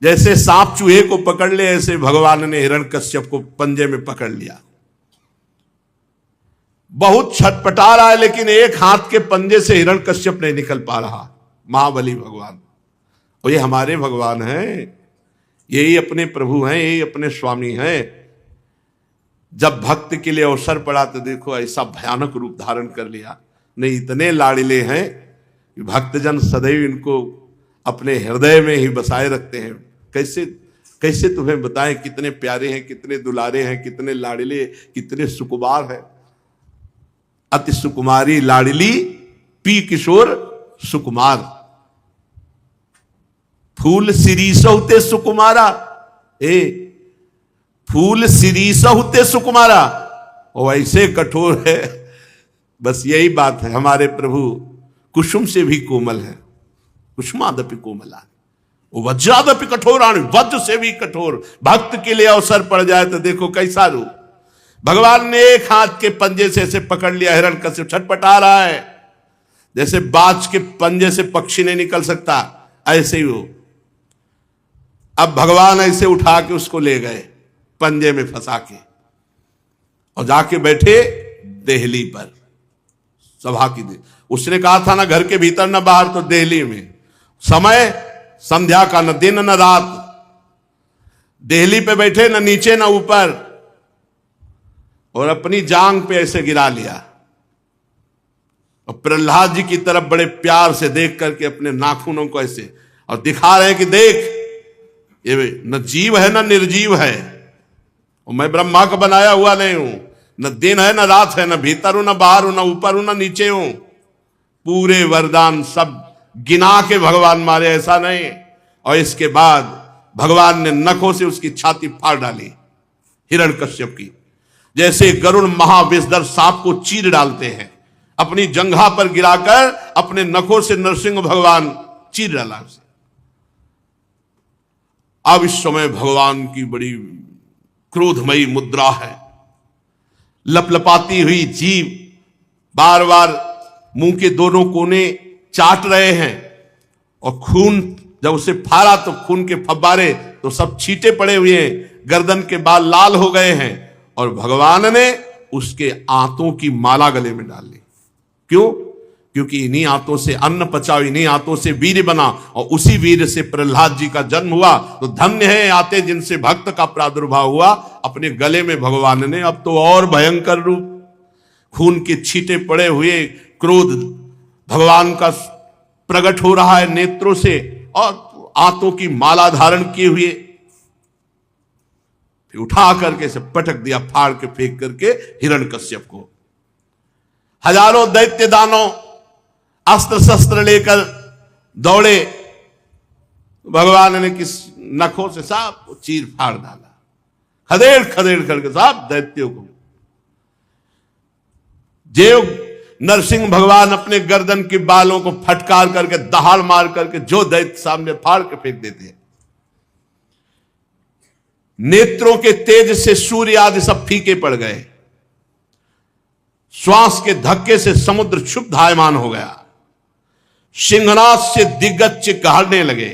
जैसे सांप चूहे को पकड़ ले, ऐसे भगवान ने हिरण्यकश्यप को पंजे में पकड़ लिया। बहुत छटपटा रहा है, लेकिन एक हाथ के पंजे से हिरण्यकश्यप नहीं निकल पा रहा। महाबली भगवान, और ये हमारे भगवान हैं, यही अपने प्रभु हैं, यही अपने स्वामी हैं। जब भक्त के लिए अवसर पड़ा तो देखो ऐसा भयानक रूप धारण कर लिया। नहीं, इतने लाड़िले हैं कि भक्तजन सदैव इनको अपने हृदय में ही बसाए रखते हैं। कैसे कैसे तुम्हें बताएं कितने प्यारे हैं, कितने दुलारे हैं, कितने लाड़िले, कितने सुकुमार हैं। अति सुकुमारी लाड़िली पी किशोर सुकुमार, फूल सिरीस होते सुकुमारा, फूल सिरीस होते सुकुमारा, और ऐसे कठोर है। बस यही बात है, हमारे प्रभु कुसुम से भी कोमल है, कुसुमादपि कोमला, वज्रादपि कठोराणि, वज्र से भी कठोर। भक्त के लिए अवसर पड़ जाए तो देखो कैसा रूप। भगवान ने एक हाथ के पंजे से ऐसे पकड़ लिया, हिरण्यकश्यप छटपटा रहा है, जैसे बाज के पंजे से पक्षी नहीं निकल सकता, ऐसे ही हो। अब भगवान ऐसे उठा के उसको ले गए पंजे में फंसा के, और जाके बैठे देहली पर, सभा की उसने कहा था ना घर के भीतर न बाहर, तो देहली में। समय संध्या का, न दिन न रात, देहली पे बैठे, न नीचे न ऊपर, और अपनी जांग पे ऐसे गिरा लिया, और प्रहलाद जी की तरफ बड़े प्यार से देख करके अपने नाखूनों को ऐसे, और दिखा रहे हैं कि देख ये न जीव है न निर्जीव है, और मैं ब्रह्मा का बनाया हुआ नहीं हूं, न दिन है न रात है, न भीतर हूं न बाहर हूं, न ऊपर हूं न नीचे हूं। पूरे वरदान सब गिना के भगवान मारे, ऐसा नहीं। और इसके बाद भगवान ने नखों से उसकी छाती फाड़ डाली हिरण्यकश्यप की, जैसे गरुड़ महाविषधर सांप को चीर डालते हैं, अपनी जंघा पर गिराकर अपने नखों से नरसिंह भगवान चीर डाला उसे। अब इस समय भगवान की बड़ी क्रोधमयी मुद्रा है, लपलपाती हुई जीभ बार बार मुंह के दोनों कोने चाट रहे हैं, और खून जब उसे फाड़ा तो खून के फव्वारे तो सब छींटे पड़े हुए हैं, गर्दन के बाल लाल हो गए हैं, और भगवान ने उसके आंतों की माला गले में डाल ली। क्यों? क्योंकि इन्हीं आंतों से अन्न पचा, इन्हीं आंतों से वीर बना, और उसी वीर से प्रहलाद जी का जन्म हुआ। तो धन्य है आते जिनसे भक्त का प्रादुर्भाव हुआ। अपने गले में भगवान ने अब तो और भयंकर रूप, खून के छींटे पड़े हुए, क्रोध भगवान का प्रकट हो रहा है नेत्रों से, और आंतों की माला धारण किए हुए उठा करके से पटक दिया, फाड़ के फेंक करके हिरण्यकश्यप को। हजारों दैत्य दानव अस्त्र शस्त्र लेकर दौड़े, भगवान ने किस नखों से साफ चीर फाड़ डाला, खदेड़ खदेड़ करके साफ दैत्यों को। देव नरसिंह भगवान अपने गर्दन के बालों को फटकार करके, दहाड़ मार करके जो दैत्य सामने फाड़ के फेंक देते हैं। नेत्रों के तेज से सूर्य आदि सब फीके पड़ गए, श्वास के धक्के से समुद्र क्षुब्धायमान हो गया, सिंहनाद से दिग्गज कहरने लगे,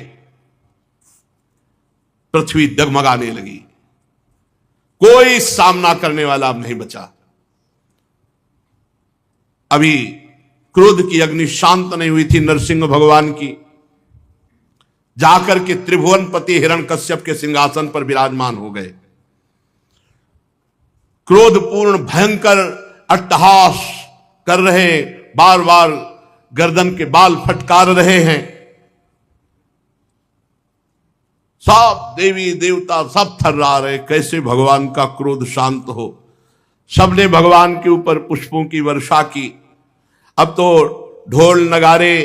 पृथ्वी डगमगाने लगी, कोई सामना करने वाला अब नहीं बचा। अभी क्रोध की अग्नि शांत नहीं हुई थी नरसिंह भगवान की, जाकर के त्रिभुवनपति हिरण्यकश्यप के सिंहासन पर विराजमान हो गए। क्रोधपूर्ण भयंकर अट्टहास कर रहे, बार बार गर्दन के बाल फटकार रहे हैं। सब देवी देवता सब थर्रा रहे, कैसे भगवान का क्रोध शांत हो। सबने भगवान के ऊपर पुष्पों की वर्षा की। अब तो ढोल नगारे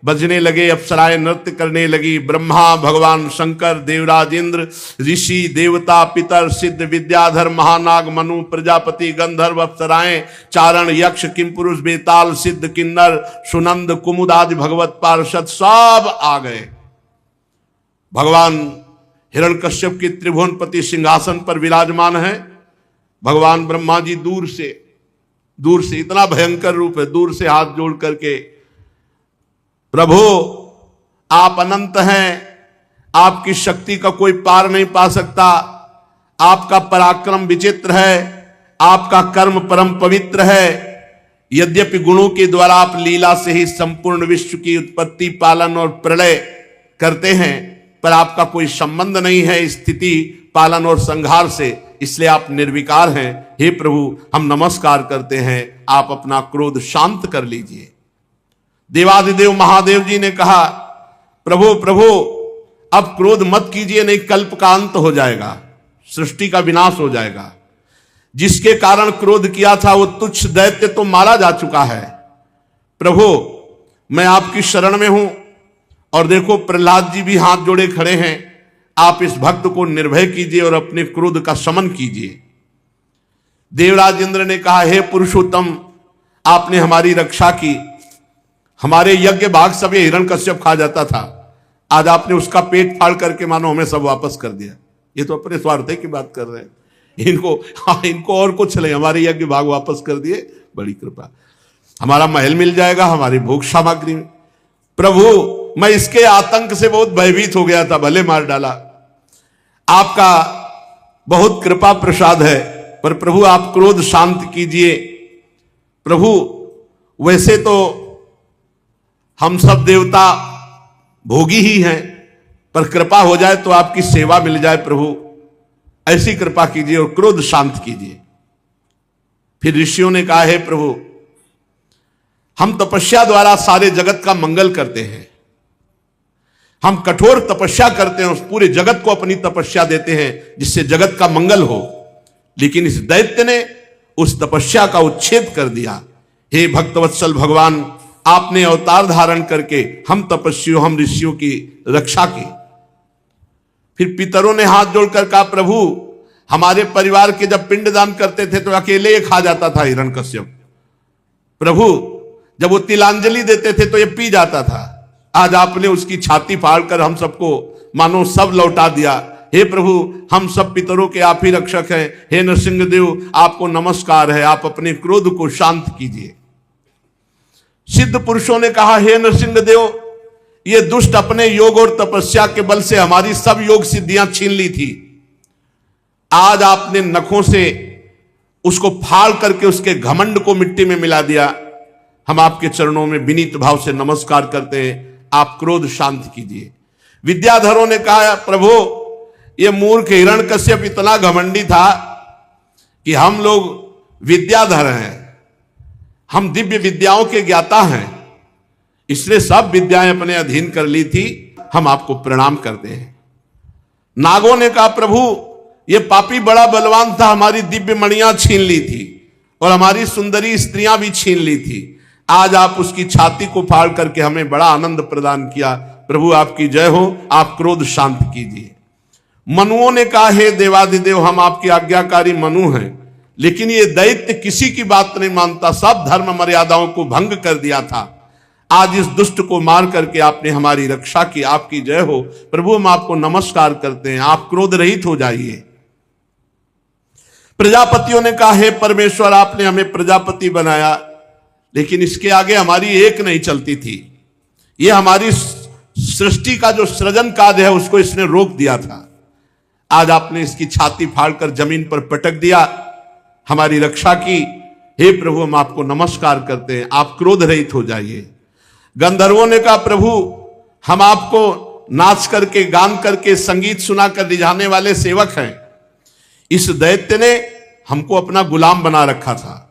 बजने लगे, अप्सराएं नृत्य करने लगी। ब्रह्मा, भगवान शंकर, देवराज इंद्र, ऋषि, देवता, पितर, सिद्ध, विद्याधर, महानाग, मनु, प्रजापति, गंधर्व, अप्सराएं, चारण, यक्ष, किमपुरुष, बेताल, सिद्ध, किन्नर, सुनंद, कुमुद आदि भगवत पार्षद सब आ गए। भगवान हिरण्यकश्यप के त्रिभुवनपति सिंहासन पर विराजमान है। भगवान ब्रह्मा जी दूर से इतना भयंकर रूप है, दूर से हाथ जोड़ करके, प्रभु आप अनंत हैं, आपकी शक्ति का कोई पार नहीं पा सकता, आपका पराक्रम विचित्र है, आपका कर्म परम पवित्र है। यद्यपि गुणों के द्वारा आप लीला से ही संपूर्ण विश्व की उत्पत्ति, पालन और प्रलय करते हैं, पर आपका कोई संबंध नहीं है स्थिति, पालन और संहार से, इसलिए आप निर्विकार हैं। हे प्रभु, हम नमस्कार करते हैं, आप अपना क्रोध शांत कर लीजिए। देवादिदेव महादेव जी ने कहा, प्रभु प्रभु अब क्रोध मत कीजिए, नहीं कल्प का अंत हो जाएगा, सृष्टि का विनाश हो जाएगा। जिसके कारण क्रोध किया था वो तुच्छ दैत्य तो मारा जा चुका है। प्रभु मैं आपकी शरण में हूं, और देखो प्रहलाद जी भी हाथ जोड़े खड़े हैं, आप इस भक्त को निर्भय कीजिए और अपने क्रोध का शमन कीजिए। देवराज इंद्र ने कहा, हे पुरुषोत्तम, आपने हमारी रक्षा की, हमारे यज्ञ भाग सब ये हिरण्यकश्यप खा जाता था, आज आपने उसका पेट फाड़ करके मानो हमें सब वापस कर दिया। ये तो अपने स्वार्थ की बात कर रहे हैं, इनको और कुछ नहीं, हमारे यज्ञ भाग वापस कर दिए, बड़ी कृपा, हमारा महल मिल जाएगा, हमारी भोग सामग्री। प्रभु मैं इसके आतंक से बहुत भयभीत हो गया था, भले मार डाला, आपका बहुत कृपा प्रसाद है, पर प्रभु आप क्रोध शांत कीजिए। प्रभु वैसे तो हम सब देवता भोगी ही हैं, पर कृपा हो जाए तो आपकी सेवा मिल जाए। प्रभु ऐसी कृपा कीजिए और क्रोध शांत कीजिए। फिर ऋषियों ने कहा, हे प्रभु हम तपस्या द्वारा सारे जगत का मंगल करते हैं, हम कठोर तपस्या करते हैं, उस पूरे जगत को अपनी तपस्या देते हैं जिससे जगत का मंगल हो, लेकिन इस दैत्य ने उस तपस्या का उच्छेद कर दिया। हे भक्तवत्सल भगवान, आपने अवतार धारण करके हम तपस्वियों, हम ऋषियों की रक्षा की। फिर पितरों ने हाथ जोड़कर कहा, प्रभु हमारे परिवार के जब पिंडदान करते थे तो अकेले ये खा जाता था हिरण्यकश्यप, प्रभु जब वो तिलांजलि देते थे तो ये पी जाता था, आज आपने उसकी छाती फाड़कर हम सबको मानो सब लौटा दिया। हे प्रभु हम सब पितरों के आप ही रक्षक हैं, हे नृसिंहदेव आपको नमस्कार है, आप अपने क्रोध को शांत कीजिए। सिद्ध पुरुषों ने कहा, हे नृसिंहदेव ये दुष्ट अपने योग और तपस्या के बल से हमारी सब योग सिद्धियां छीन ली थी, आज आपने नखों से उसको फाड़ करके उसके घमंड को मिट्टी में मिला दिया। हम आपके चरणों में विनीत भाव से नमस्कार करते हैं, आप क्रोध शांत कीजिए। विद्याधरों ने कहा, प्रभु ये मूर्ख हिरण्यकश्यप इतना घमंडी था कि हम लोग विद्याधर हैं, हम दिव्य विद्याओं के ज्ञाता हैं, इसने सब विद्याएं अपने अधीन कर ली थी, हम आपको प्रणाम करते हैं। नागों ने कहा, प्रभु ये पापी बड़ा बलवान था, हमारी दिव्य मणियां छीन ली थी और हमारी सुंदरी स्त्रियां भी छीन ली थी, आज आप उसकी छाती को फाड़ करके हमें बड़ा आनंद प्रदान किया। प्रभु आपकी जय हो, आप क्रोध शांत कीजिए। मनुओं ने कहा, हे देवादिदेव हम आपकी आज्ञाकारी मनु हैं, लेकिन ये दैत्य किसी की बात नहीं मानता, सब धर्म मर्यादाओं को भंग कर दिया था, आज इस दुष्ट को मार करके आपने हमारी रक्षा की, आपकी जय हो। प्रभु हम आपको नमस्कार करते हैं, आप क्रोध रहित हो जाइए। प्रजापतियों ने कहा, हे परमेश्वर आपने हमें प्रजापति बनाया, लेकिन इसके आगे हमारी एक नहीं चलती थी, ये हमारी सृष्टि का जो सृजन कार्य है उसको इसने रोक दिया था, आज आपने इसकी छाती फाड़कर जमीन पर पटक दिया, हमारी रक्षा की। हे प्रभु हम आपको नमस्कार करते हैं, आप क्रोध रहित हो जाइए। गंधर्वों ने कहा, प्रभु हम आपको नाच करके गान करके संगीत सुनाकर रिझाने वाले सेवक हैं, इस दैत्य ने हमको अपना गुलाम बना रखा था,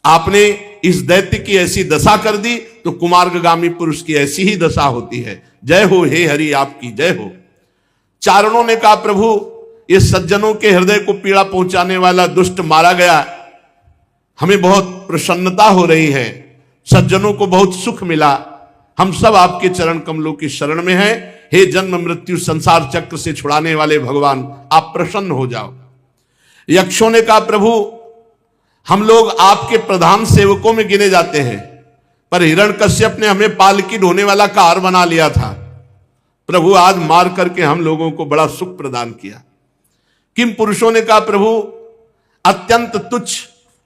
आपने इस दैत्य की ऐसी दशा कर दी तो कुमार्गामी पुरुष की ऐसी ही दशा होती है। जय हो हे हरि, आपकी जय हो। चारणों ने कहा, प्रभु ये सज्जनों के हृदय को पीड़ा पहुंचाने वाला दुष्ट मारा गया, हमें बहुत प्रसन्नता हो रही है, सज्जनों को बहुत सुख मिला, हम सब आपके चरण कमलों की शरण में हैं। हे जन्म मृत्यु संसार चक्र से छुड़ाने वाले भगवान, आप प्रसन्न हो जाओ। यक्षों ने कहा, प्रभु हम लोग आपके प्रधान सेवकों में गिने जाते हैं, पर हिरण्यकश्यप ने हमें पालकी ढोने वाला कार बना लिया था। प्रभु आज मार करके हम लोगों को बड़ा सुख प्रदान किया। किम पुरुषों ने कहा, प्रभु अत्यंत तुच्छ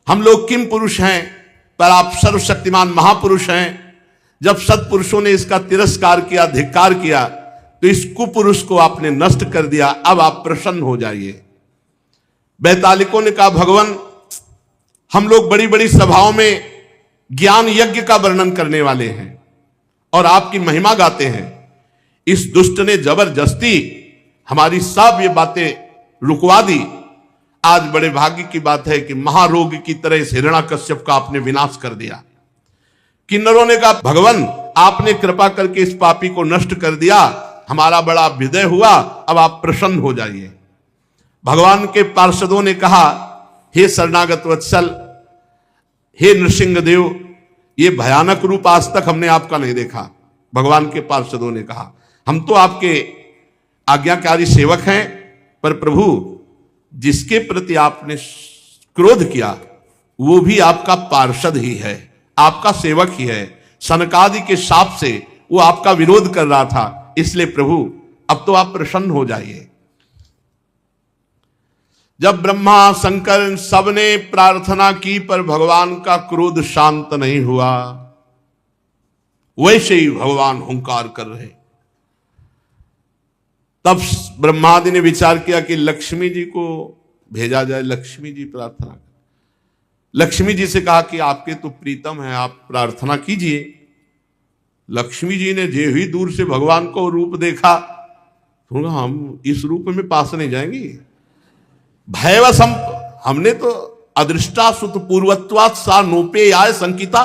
हम लोग किम पुरुष हैं, पर आप सर्वशक्तिमान महापुरुष हैं। जब सत्पुरुषों ने इसका तिरस्कार किया, धिक्कार किया, तो इस कुपुरुष को आपने नष्ट कर दिया। अब आप प्रसन्न हो जाइए। बैतालिकों ने कहा, भगवान हम लोग बड़ी बड़ी सभाओं में ज्ञान यज्ञ का वर्णन करने वाले हैं और आपकी महिमा गाते हैं। इस दुष्ट ने जबरदस्ती हमारी सब ये बातें रुकवा दी। आज बड़े भाग्य की बात है कि महारोग की तरह इस हिरण्यकश्यप का आपने विनाश कर दिया। किन्नरों ने कहा, भगवान आपने कृपा करके इस पापी को नष्ट कर दिया, हमारा बड़ा विदय हुआ, अब आप प्रसन्न हो जाइए। भगवान के पार्षदों ने कहा, हे शरणागत वत्सल, हे नृसिंहदेव, ये भयानक रूप आज तक हमने आपका नहीं देखा। भगवान के पार्षदों ने कहा, हम तो आपके आज्ञाकारी सेवक हैं, पर प्रभु जिसके प्रति आपने क्रोध किया वो भी आपका पार्षद ही है, आपका सेवक ही है। सनकादि के शाप से वो आपका विरोध कर रहा था, इसलिए प्रभु अब तो आप प्रसन्न हो जाइए। जब ब्रह्मा शंकर सबने प्रार्थना की पर भगवान का क्रोध शांत नहीं हुआ, वैसे ही भगवान हुंकार कर रहे। तब ब्रह्मादि ने विचार किया कि लक्ष्मी जी को भेजा जाए। लक्ष्मी जी प्रार्थना कर, लक्ष्मी जी से कहा कि आपके तो प्रीतम है, आप प्रार्थना कीजिए। लक्ष्मी जी ने जे ही दूर से भगवान को रूप देखा, तो हम इस रूप में पास नहीं जाएंगे। भयवश हमने तो अदृष्टा सुत पूर्वत्वात् सा नोपे आय संकिता,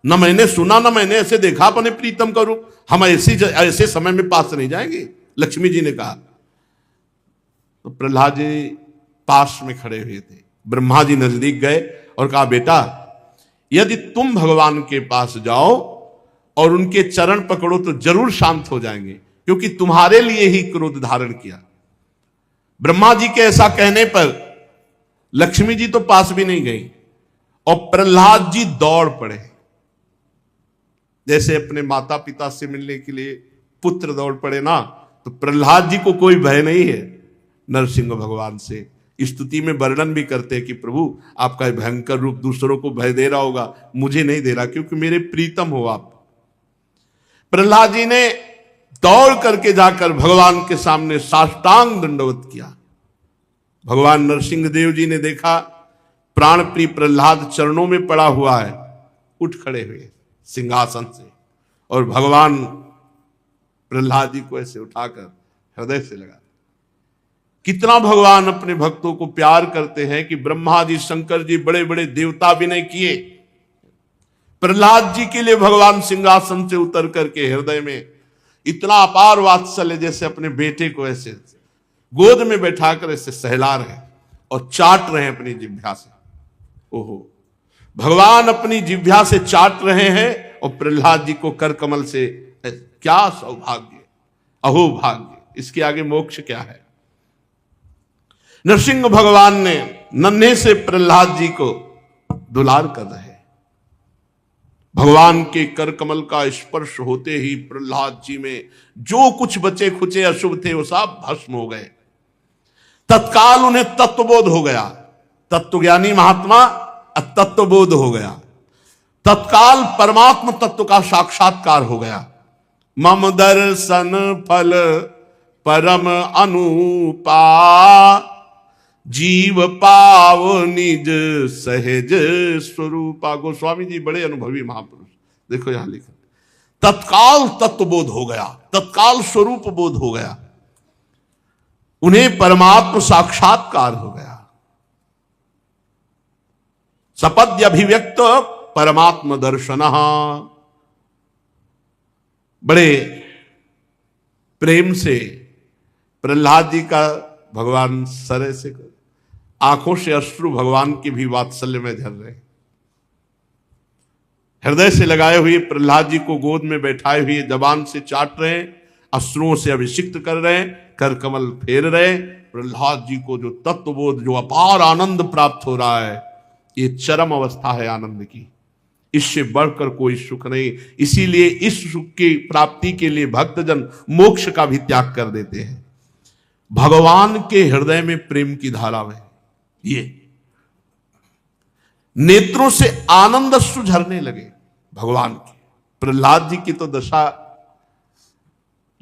न मैंने सुना न मैंने ऐसे देखा अपने प्रीतम का रूप, हम ऐसे समय में पास नहीं जाएंगे। लक्ष्मी जी ने कहा। तो प्रहलाद जी पास में खड़े हुए थे। ब्रह्मा जी नजदीक गए और कहा, बेटा यदि तुम भगवान के पास जाओ और उनके चरण पकड़ो तो जरूर शांत हो जाएंगे, क्योंकि तुम्हारे लिए ही क्रोध धारण किया। ब्रह्मा जी के ऐसा कहने पर लक्ष्मी जी तो पास भी नहीं गई और प्रहलाद जी दौड़ पड़े। जैसे अपने माता पिता से मिलने के लिए पुत्र दौड़ पड़े ना, तो प्रहलाद जी को कोई भय नहीं है नरसिंह भगवान से। स्तुति में वर्णन भी करते हैं कि प्रभु आपका भयंकर रूप दूसरों को भय दे रहा होगा, मुझे नहीं दे रहा, क्योंकि मेरे प्रीतम हो आप। प्रहलाद जी ने दौड़ करके जाकर भगवान के सामने साष्टांग दंडवत किया। भगवान नरसिंह देव जी ने देखा प्राण प्रिय प्रहलाद चरणों में पड़ा हुआ है, उठ खड़े हुए सिंहासन से और भगवान प्रहलाद जी को ऐसे उठाकर हृदय से लगा। कितना भगवान अपने भक्तों को प्यार करते हैं कि ब्रह्मा जी शंकर जी बड़े बड़े देवता भी नहीं किए, प्रहलाद जी के लिए भगवान सिंहासन से उतर करके हृदय में इतना अपार वात्सल्य, जैसे अपने बेटे को ऐसे गोद में बैठाकर ऐसे सहला रहे और चाट रहे हैं अपनी जिह्वा से। ओहो, भगवान अपनी जिह्वा से चाट रहे हैं और प्रहलाद जी को कर कमल से, क्या सौभाग्य, अहो भाग्य, इसके आगे मोक्ष क्या है। नरसिंह भगवान ने नन्हे से प्रहलाद जी को दुलार कर रहे। भगवान के कर कमल का स्पर्श होते ही प्रहलाद जी में जो कुछ बचे खुचे अशुभ थे वो सब भस्म हो गए। तत्काल उन्हें तत्वबोध हो गया। तत्वज्ञानी महात्मा तत्वबोध हो गया। तत्काल परमात्म तत्व का साक्षात्कार हो गया। मम दर्शन फल परम अनुपा, जीव पाव निज सहज स्वरूपा। गोस्वामी जी बड़े अनुभवी महापुरुष, देखो यहां लिखा, तत्काल तत्वबोध हो गया, तत्काल स्वरूप बोध हो गया, उन्हें परमात्म साक्षात्कार हो गया। सपद्य अभिव्यक्त परमात्म दर्शन। बड़े प्रेम से प्रहलाद जी का भगवान सरे से आंखों से अश्रु भगवान की भी वात्सल्य में झर रहे। हृदय से लगाए हुए प्रहलाद जी को गोद में बैठाए हुए जबान से चाट रहे हैं, अश्रुओं से अभिषिक्त कर रहे हैं, कर कमल फेर रहे हैं। प्रहलाद जी को जो तत्वबोध, जो अपार आनंद प्राप्त हो रहा है, ये चरम अवस्था है आनंद की, इससे बढ़कर कोई सुख नहीं। इसीलिए इस सुख की प्राप्ति के लिए भक्तजन मोक्ष का भी त्याग कर देते हैं। भगवान के हृदय में प्रेम की धारा में ये नेत्रों से आनंद अश्रु झरने लगे भगवान की। प्रहलाद जी की तो दशा,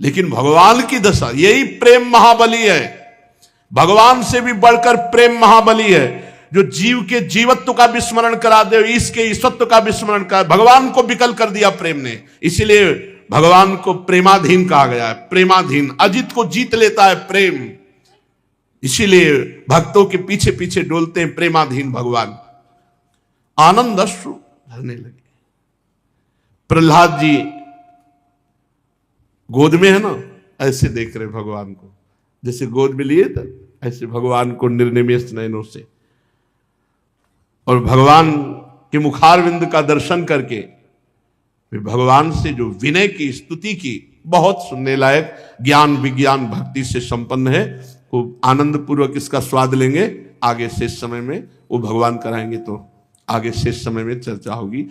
लेकिन भगवान की दशा, यही प्रेम महाबली है। भगवान से भी बढ़कर प्रेम महाबली है, जो जीव के जीवत्व का विस्मरण करा दे, इसके ईश्वत्व का विस्मरण करा। भगवान को विकल कर दिया प्रेम ने, इसीलिए भगवान को प्रेमाधीन कहा गया है। प्रेमाधीन, अजित को जीत लेता है प्रेम, इसीलिए भक्तों के पीछे पीछे डोलते हैं प्रेमाधीन भगवान। आनंद अश्रु झरने लगे। प्रहलाद जी गोद में है ना, ऐसे देख रहे भगवान को, जैसे गोद में लिए था ऐसे भगवान को निर्निमेष नयनों से। और भगवान के मुखारविंद का दर्शन करके फिर भगवान से जो विनय की स्तुति की, बहुत सुनने लायक, ज्ञान विज्ञान भक्ति से संपन्न है। खूब आनंद पूर्वक इसका स्वाद लेंगे। आगे शेष समय में वो भगवान कराएंगे तो आगे शेष समय में चर्चा होगी।